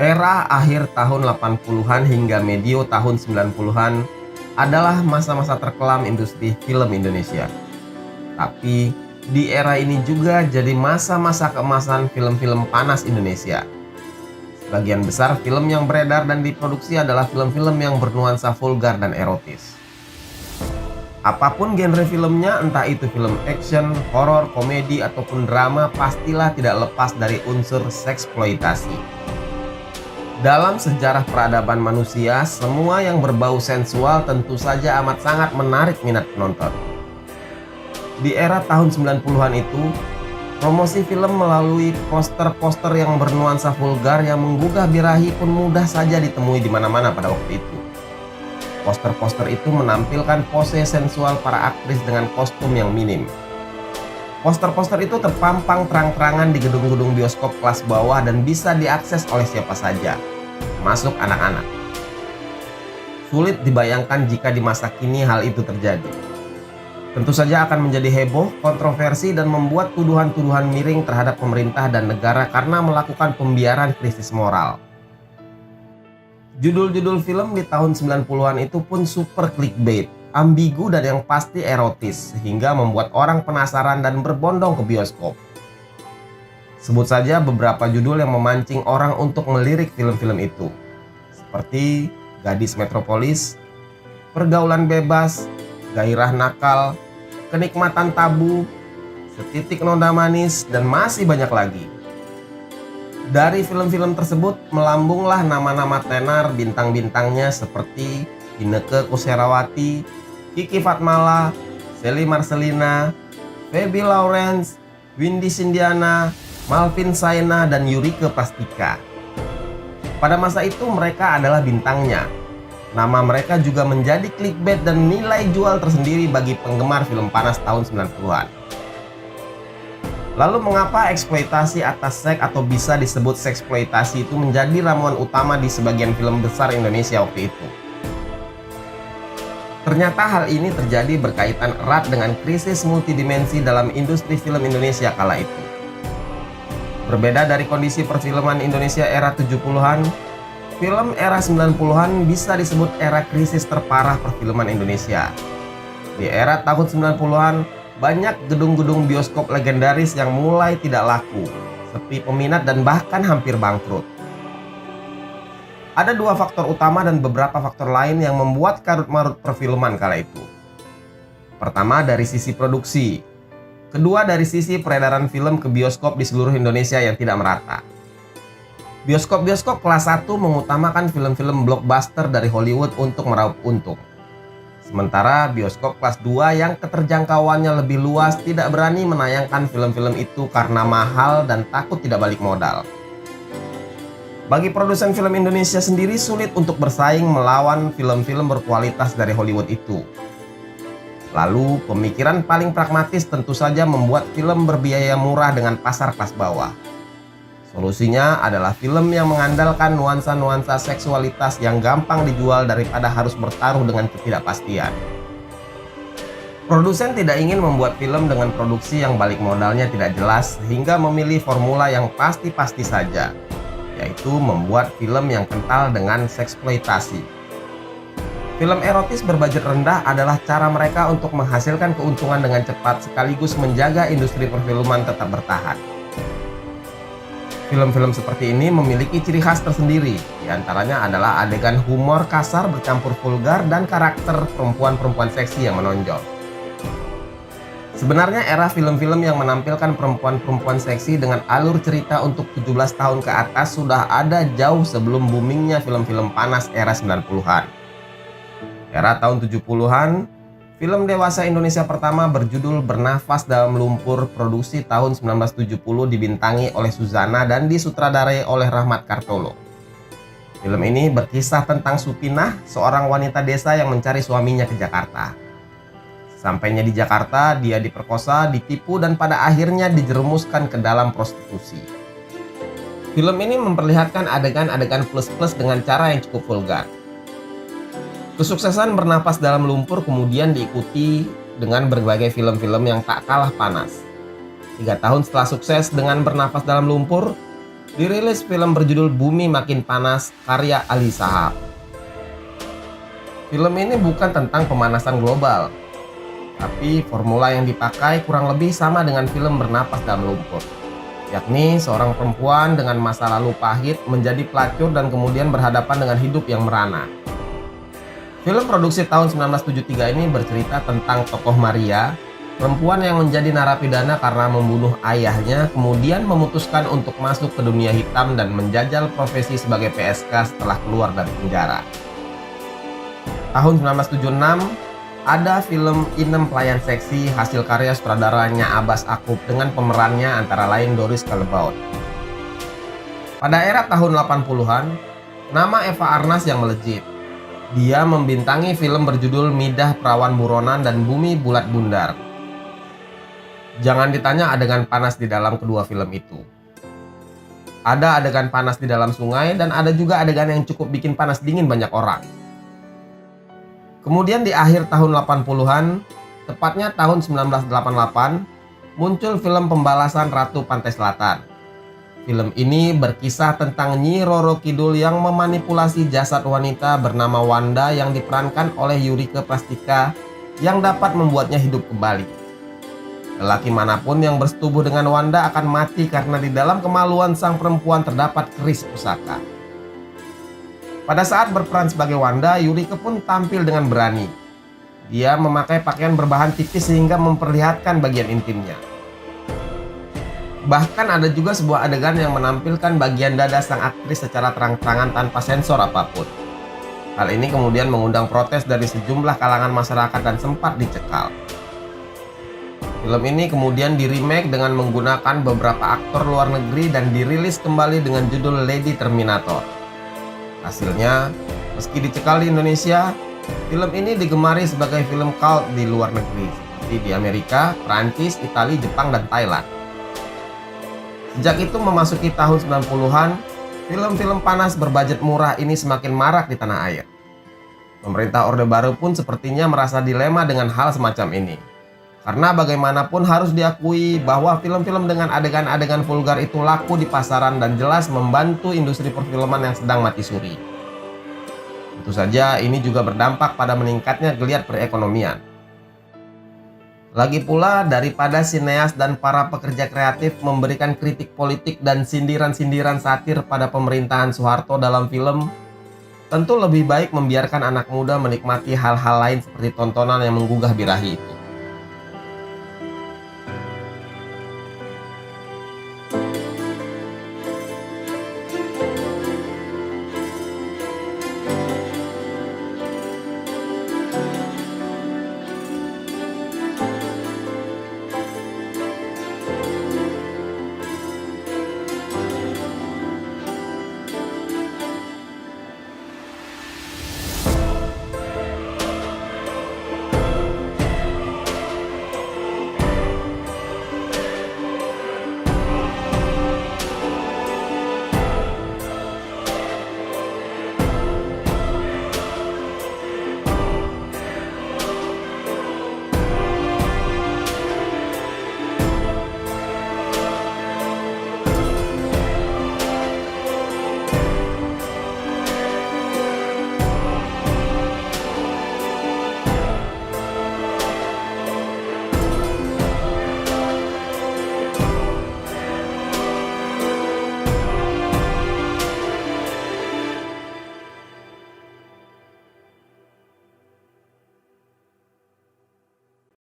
Era akhir tahun 80-an hingga medio tahun 90-an adalah masa-masa terkelam industri film Indonesia. Tapi di era ini juga jadi masa-masa keemasan film-film panas Indonesia. Sebagian besar film yang beredar dan diproduksi adalah film-film yang bernuansa vulgar dan erotis. Apapun genre filmnya, entah itu film action, horor, komedi, ataupun drama, pastilah tidak lepas dari unsur seksploitasi. Dalam sejarah peradaban manusia, semua yang berbau sensual tentu saja amat sangat menarik minat penonton. Di era tahun 90-an itu, promosi film melalui poster-poster yang bernuansa vulgar yang menggugah birahi pun mudah saja ditemui di mana-mana pada waktu itu. Poster-poster itu menampilkan pose sensual para aktris dengan kostum yang minim. Poster-poster itu terpampang terang-terangan di gedung-gedung bioskop kelas bawah dan bisa diakses oleh siapa saja, termasuk anak-anak. Sulit dibayangkan jika di masa kini hal itu terjadi. Tentu saja akan menjadi heboh, kontroversi, dan membuat tuduhan-tuduhan miring terhadap pemerintah dan negara karena melakukan pembiaran krisis moral. Judul-judul film di tahun 90-an itu pun super clickbait, ambigu dan yang pasti erotis, sehingga membuat orang penasaran dan berbondong ke bioskop. Sebut saja beberapa judul yang memancing orang untuk melirik film-film itu, seperti Gadis Metropolis, Pergaulan Bebas, Gairah Nakal, Kenikmatan Tabu, Setitik Noda Manis, dan masih banyak lagi. Dari film-film tersebut melambunglah nama-nama tenar bintang-bintangnya seperti Inneke Koesherawati, Kiki Fatmala, Sally Marcelina, Feby Lawrence, Windy Cyndiana, Malvin Saina, dan Yurike Pastika. Pada masa itu mereka adalah bintangnya. Nama mereka juga menjadi clickbait dan nilai jual tersendiri bagi penggemar film panas tahun 90-an. Lalu mengapa eksploitasi atas seks atau bisa disebut seksploitasi itu menjadi ramuan utama di sebagian film besar Indonesia waktu itu? Ternyata hal ini terjadi berkaitan erat dengan krisis multidimensi dalam industri film Indonesia kala itu. Berbeda dari kondisi perfilman Indonesia era 70-an, film era 90-an bisa disebut era krisis terparah perfilman Indonesia. Di era tahun 90-an, banyak gedung-gedung bioskop legendaris yang mulai tidak laku, sepi peminat dan bahkan hampir bangkrut. Ada dua faktor utama dan beberapa faktor lain yang membuat karut-marut perfilman kala itu. Pertama dari sisi produksi, kedua dari sisi peredaran film ke bioskop di seluruh Indonesia yang tidak merata. Bioskop-bioskop kelas 1 mengutamakan film-film blockbuster dari Hollywood untuk meraup untung. Sementara bioskop kelas 2 yang keterjangkauannya lebih luas tidak berani menayangkan film-film itu karena mahal dan takut tidak balik modal. Bagi produsen film Indonesia sendiri sulit untuk bersaing melawan film-film berkualitas dari Hollywood itu. Lalu pemikiran paling pragmatis tentu saja membuat film berbiaya murah dengan pasar kelas bawah. Solusinya adalah film yang mengandalkan nuansa-nuansa seksualitas yang gampang dijual daripada harus bertaruh dengan ketidakpastian. Produsen tidak ingin membuat film dengan produksi yang balik modalnya tidak jelas sehingga memilih formula yang pasti-pasti saja, yaitu membuat film yang kental dengan seksploitasi. Film erotis berbudget rendah adalah cara mereka untuk menghasilkan keuntungan dengan cepat sekaligus menjaga industri perfilman tetap bertahan. Film-film seperti ini memiliki ciri khas tersendiri, diantaranya adalah adegan humor kasar bercampur vulgar dan karakter perempuan-perempuan seksi yang menonjol. Sebenarnya era film-film yang menampilkan perempuan-perempuan seksi dengan alur cerita untuk 17 tahun ke atas sudah ada jauh sebelum boomingnya film-film panas era 90-an. Era tahun 70-an, film dewasa Indonesia pertama berjudul Bernafas Dalam Lumpur produksi tahun 1970 dibintangi oleh Suzana dan disutradarai oleh Rahmat Kartolo. Film ini berkisah tentang Supinah, seorang wanita desa yang mencari suaminya ke Jakarta. Sampainya di Jakarta, dia diperkosa, ditipu, dan pada akhirnya dijerumuskan ke dalam prostitusi. Film ini memperlihatkan adegan-adegan plus-plus dengan cara yang cukup vulgar. Kesuksesan Bernapas dalam Lumpur kemudian diikuti dengan berbagai film-film yang tak kalah panas. 3 tahun setelah sukses dengan Bernapas dalam Lumpur, dirilis film berjudul Bumi Makin Panas karya Ali Shahab. Film ini bukan tentang pemanasan global, tapi formula yang dipakai kurang lebih sama dengan film Bernapas dalam Lumpur, yakni seorang perempuan dengan masa lalu pahit menjadi pelacur dan kemudian berhadapan dengan hidup yang merana. Film produksi tahun 1973 ini bercerita tentang tokoh Maria, perempuan yang menjadi narapidana karena membunuh ayahnya, kemudian memutuskan untuk masuk ke dunia hitam dan menjajal profesi sebagai PSK setelah keluar dari penjara. Tahun 1976, ada film Inem Pelayan Seksi hasil karya sutradaranya Abbas Akub dengan pemerannya antara lain Doris Callebaut. Pada era tahun 80-an, nama Eva Arnaz yang melejit. Dia membintangi film berjudul Midah Perawan Buronan dan Bumi Bulat Bundar. Jangan ditanya adegan panas di dalam kedua film itu. Ada adegan panas di dalam sungai dan ada juga adegan yang cukup bikin panas dingin banyak orang. Kemudian di akhir tahun 80-an, tepatnya tahun 1988, muncul film Pembalasan Ratu Pantai Selatan. Film ini berkisah tentang Nyi Roro Kidul yang memanipulasi jasad wanita bernama Wanda yang diperankan oleh Yurike Plastika yang dapat membuatnya hidup kembali. Lelaki manapun yang bersetubuh dengan Wanda akan mati karena di dalam kemaluan sang perempuan terdapat keris pusaka. Pada saat berperan sebagai Wanda, Yurike pun tampil dengan berani. Dia memakai pakaian berbahan tipis sehingga memperlihatkan bagian intimnya. Bahkan ada juga sebuah adegan yang menampilkan bagian dada sang aktris secara terang-terangan tanpa sensor apapun. Hal ini kemudian mengundang protes dari sejumlah kalangan masyarakat dan sempat dicekal. Film ini kemudian di-remake dengan menggunakan beberapa aktor luar negeri dan dirilis kembali dengan judul Lady Terminator. Hasilnya, meski dicekal di Indonesia, film ini digemari sebagai film cult di luar negeri, seperti di Amerika, Prancis, Italia, Jepang, dan Thailand. Sejak itu memasuki tahun 90-an, film-film panas berbudget murah ini semakin marak di tanah air. Pemerintah Orde Baru pun sepertinya merasa dilema dengan hal semacam ini. Karena bagaimanapun harus diakui bahwa film-film dengan adegan-adegan vulgar itu laku di pasaran dan jelas membantu industri perfilman yang sedang mati suri. Tentu saja ini juga berdampak pada meningkatnya geliat perekonomian. Lagi pula, daripada sineas dan para pekerja kreatif memberikan kritik politik dan sindiran-sindiran satir pada pemerintahan Soeharto dalam film, tentu lebih baik membiarkan anak muda menikmati hal-hal lain seperti tontonan yang menggugah birahi itu.